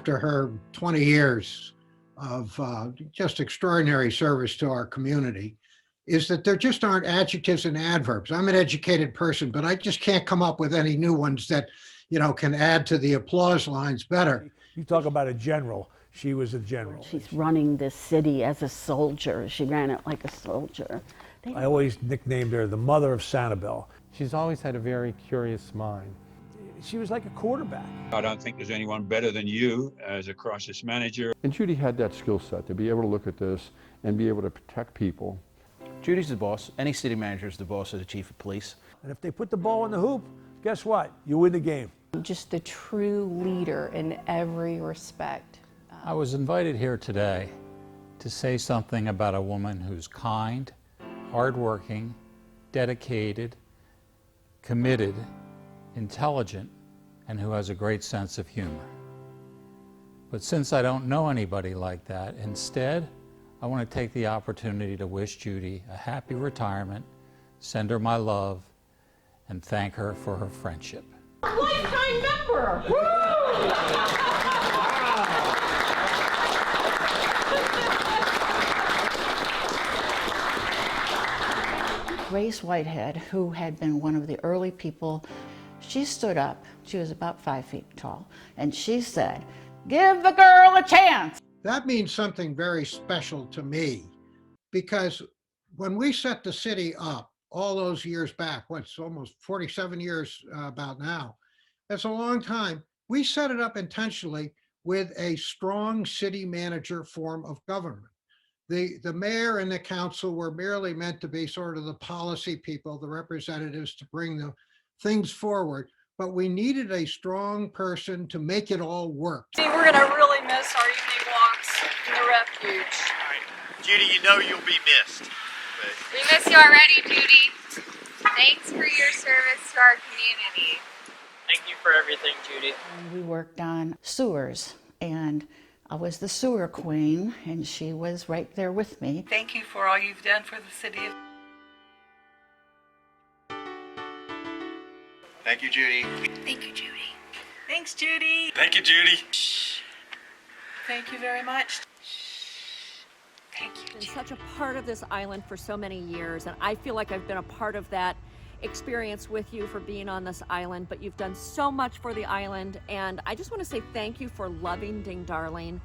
after her 20 years of just extraordinary service to our community is that there just aren't adjectives and adverbs. I'm an educated person, but I just can't come up with any new ones that, can add to the applause lines better. You talk about a general. She was a general. She's running this city as a soldier. She ran it like a soldier. I always nicknamed her the mother of Sanibel. She's always had a very curious mind. She was like a quarterback. I don't think there's anyone better than you as a crisis manager. And Judie had that skill set to be able to look at this and be able to protect people. Judie's the boss. Any city manager is the boss of the chief of police. And if they put the ball in the hoop, guess what? You win the game. Just a true leader in every respect. I was invited here today to say something about a woman who's kind, hardworking, dedicated, committed, intelligent, and who has a great sense of humor. But since I don't know anybody like that, instead, I want to take the opportunity to wish Judie a happy retirement, send her my love, and thank her for her friendship. Lifetime member! Grace Whitehead, who had been one of the early people, she stood up. She was about 5 feet tall, and she said, "Give the girl a chance." That means something very special to me, because when we set the city up all those years back, what's almost 47 years about now, that's a long time. We set it up intentionally with a strong city manager form of government. The mayor and the council were merely meant to be sort of the policy people, the representatives to bring the things forward, but we needed a strong person to make it all work. We're gonna really miss our evening walks in the refuge. All right, Judy, you'll be missed. But... We miss you already, Judy. Thanks for your service to our community. Thank you for everything, Judy. We worked on sewers, and I was the sewer queen, and she was right there with me. Thank you for all you've done for the city. Thank you, Judy. Thank you, Judy. Thanks, Judy. Thank you, Judy. Thank you very much. Thank you, I've been such a part of this island for so many years, and I feel like I've been a part of that experience with you for being on this island, but you've done so much for the island, and I just want to say thank you for loving Ding Darling,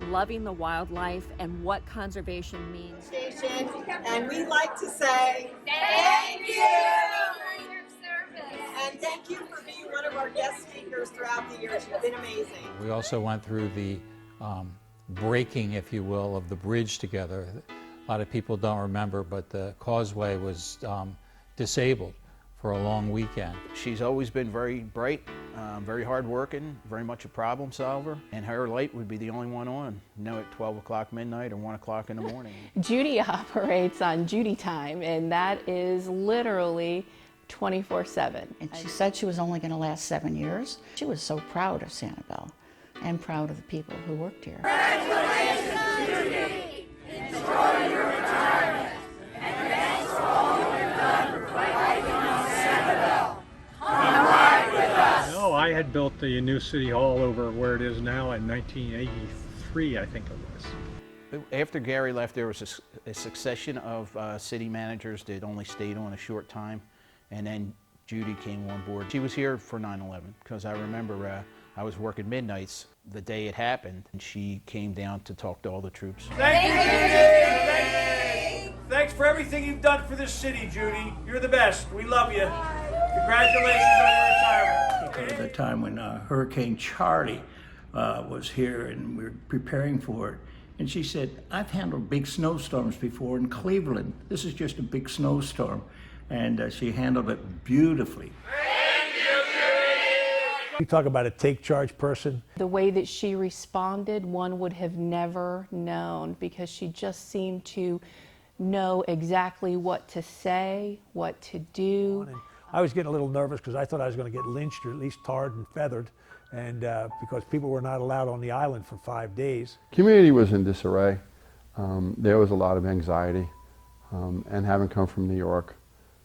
loving the wildlife, and what conservation means. And we like to say thank you for your service, and thank you for being one of our guest speakers throughout the years. You've been amazing. We also went through the breaking, if you will, of the bridge together. A lot of people don't remember, but the causeway was disabled for a long weekend. She's always been very bright, very hardworking, very much a problem solver, and her light would be the only one on, at 12 o'clock midnight or 1 o'clock in the morning. Judy operates on Judy time, and that is literally 24/7. And she said she was only going to last 7 years. She was so proud of Sanibel and proud of the people who worked here. Congratulations, Judy! Enjoy your retirement, and thanks for all you've done for fighting on Sanibel. Come ride with us! No, I had built the new city hall over where it is now in 1983, I think it was. After Gary left, there was a succession of city managers that only stayed on a short time, and then Judy came on board. She was here for 9/11, because I remember I was working midnights the day it happened, and she came down to talk to all the troops. Thank you, Judy! Thanks for everything you've done for this city, Judy. You're the best. We love you. Congratulations on your retirement. At the time when Hurricane Charlie was here and we were preparing for it, and she said, "I've handled big snowstorms before in Cleveland. This is just a big snowstorm." And she handled it beautifully. You talk about a take charge person. The way that she responded, one would have never known, because she just seemed to know exactly what to say, what to do. I was getting a little nervous because I thought I was going to get lynched or at least tarred and feathered, and because people were not allowed on the island for 5 days. Community was in disarray. There was a lot of anxiety, and having come from New York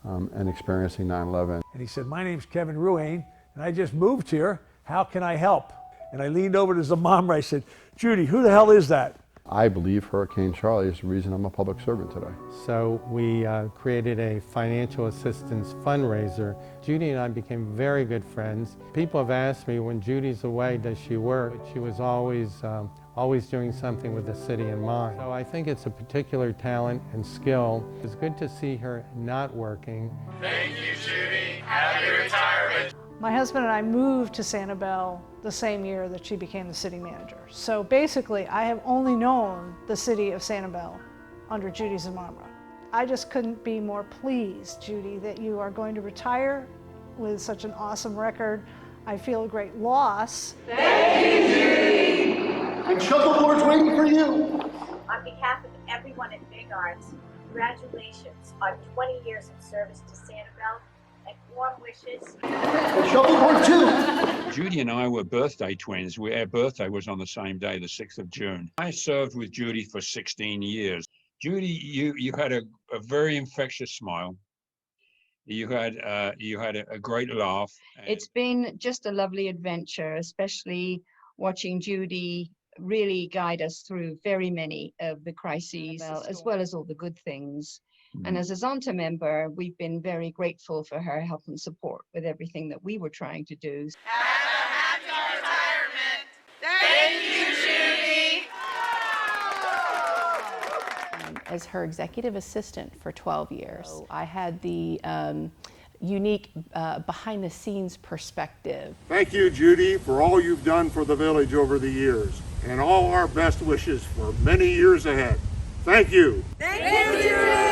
and experiencing 9/11. And he said, "My name's Kevin Ruane, and I just moved here. How can I help?" And I leaned over to Zimomra. I said, Judy, who the hell is that? I believe Hurricane Charlie is the reason I'm a public servant today. So we created a financial assistance fundraiser. Judy and I became very good friends. People have asked me, when Judy's away, does she work? She was always doing something with the city in mind. So I think it's a particular talent and skill. It's good to see her not working. Thank you, Judy. Happy retirement. My husband and I moved to Sanibel the same year that she became the city manager. So basically, I have only known the city of Sanibel under Judie Zimomra. I just couldn't be more pleased, Judy, that you are going to retire with such an awesome record. I feel a great loss. Thank you, Judy. And shuffleboard's waiting for you. On behalf of everyone at Big Arts, congratulations on 20 years of service to Sanibel and warm wishes. And shuffleboard too. Judy and I were birthday twins. Our birthday was on the same day, the 6th of June. I served with Judy for 16 years. Judy, you had a very infectious smile. You had a great laugh. It's been just a lovely adventure, especially watching Judy really guide us through very many of the crises, as well as all the good things. And as a Zonta member, we've been very grateful for her help and support with everything that we were trying to do. Happy retirement. Thank you, Judy. As her executive assistant for 12 years, I had the unique behind-the-scenes perspective. Thank you, Judy, for all you've done for the village over the years, and all our best wishes for many years ahead. Thank you. Thank you, Judy.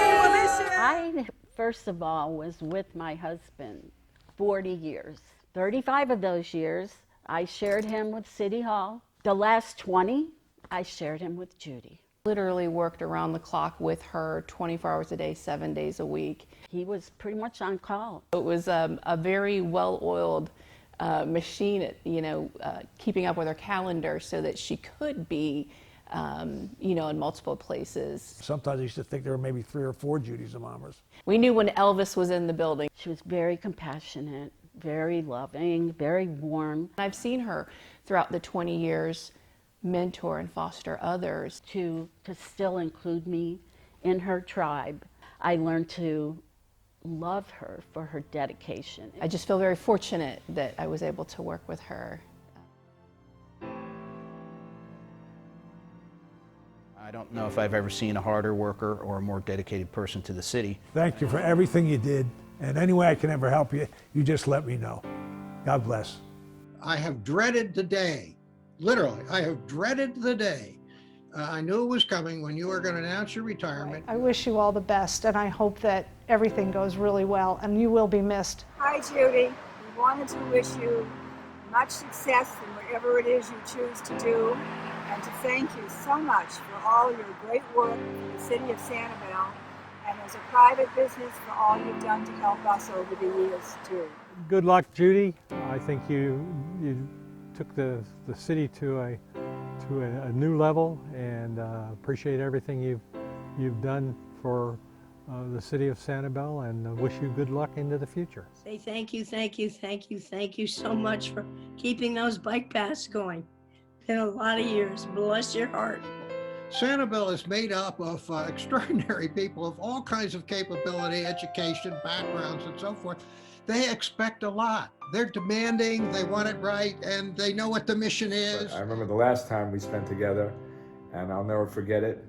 I, first of all, was with my husband 40 years. 35 of those years, I shared him with City Hall. The last 20, I shared him with Judy. Literally worked around the clock with her 24 hours a day, 7 days a week. He was pretty much on call. It was a very well-oiled machine at, keeping up with her calendar so that she could be in multiple places. Sometimes I used to think there were maybe 3 or 4 Judie Zimomras. We knew when Elvis was in the building. She was very compassionate, very loving, very warm. I've seen her throughout the 20 years mentor and foster others. To still include me in her tribe. I learned to love her for her dedication. I just feel very fortunate that I was able to work with her. I don't know if I've ever seen a harder worker or a more dedicated person to the city. Thank you for everything you did, and any way I can ever help you, you just let me know. God bless. I have dreaded the day, literally, I have dreaded the day. I knew it was coming when you were going to announce your retirement. I wish you all the best, and I hope that everything goes really well, and you will be missed. Hi, Judy. We wanted to wish you much success in whatever it is you choose to do, and to thank you so much for all your great work for the city of Sanibel, and as a private business for all you've done to help us over the years, too. Good luck, Judy. I think you took the city to a new level, and appreciate everything you've done for the city of Sanibel, and wish you good luck into the future. Say thank you so much for keeping those bike paths going. Been a lot of years. Bless your heart. Sanibel is made up of extraordinary people of all kinds of capability, education, backgrounds, and so forth. They expect a lot. They're demanding, they want it right, and they know what the mission is. I remember the last time we spent together, and I'll never forget it.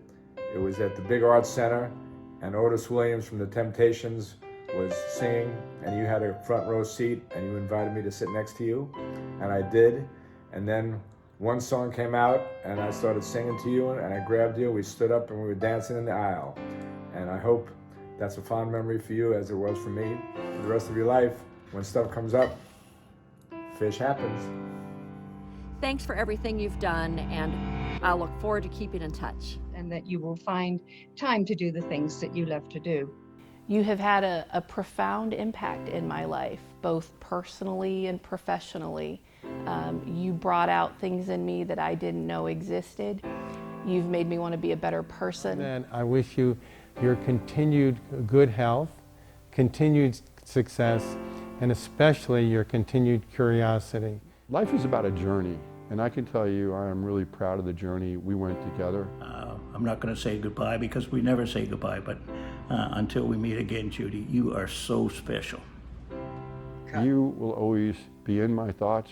It was at the Big Arts Center, and Otis Williams from the Temptations was singing, and you had a front row seat, and you invited me to sit next to you, and I did. And then one song came out, and I started singing to you, and I grabbed you, we stood up, and we were dancing in the aisle. And I hope that's a fond memory for you, as it was for me. For the rest of your life, when stuff comes up, fish happens. Thanks for everything you've done, and I look forward to keeping in touch. And that you will find time to do the things that you love to do. You have had a profound impact in my life, both personally and professionally. You brought out things in me that I didn't know existed. You've made me want to be a better person. And I wish you your continued good health, continued success, and especially your continued curiosity. Life is about a journey, And I can tell you, I am really proud of the journey we went together. I'm not going to say goodbye because we never say goodbye, but until we meet again, Judie, you are so special. You will always be in my thoughts,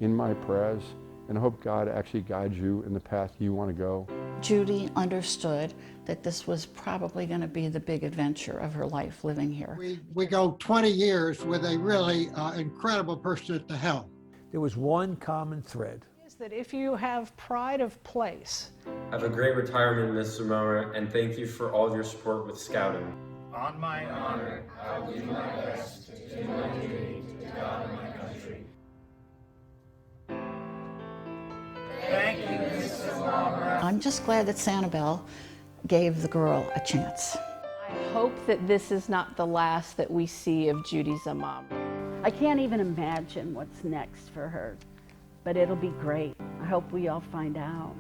in my prayers, and I hope God actually guides you in the path you want to go. Judie understood that this was probably going to be the big adventure of her life living here. We go 20 years with a really incredible person at the helm. There was one common thread. Is that if you have pride of place. Have a great retirement, Ms. Zimomra, and thank you for all your support with Scouting. On my honor, I will do my best to do my duty to God and my country. Thank you, Ms. Zimomra. I'm just glad that Sanibel gave the girl a chance. I hope that this is not the last that we see of Judie Zimomra. I can't even imagine what's next for her, but it'll be great. I hope we all find out.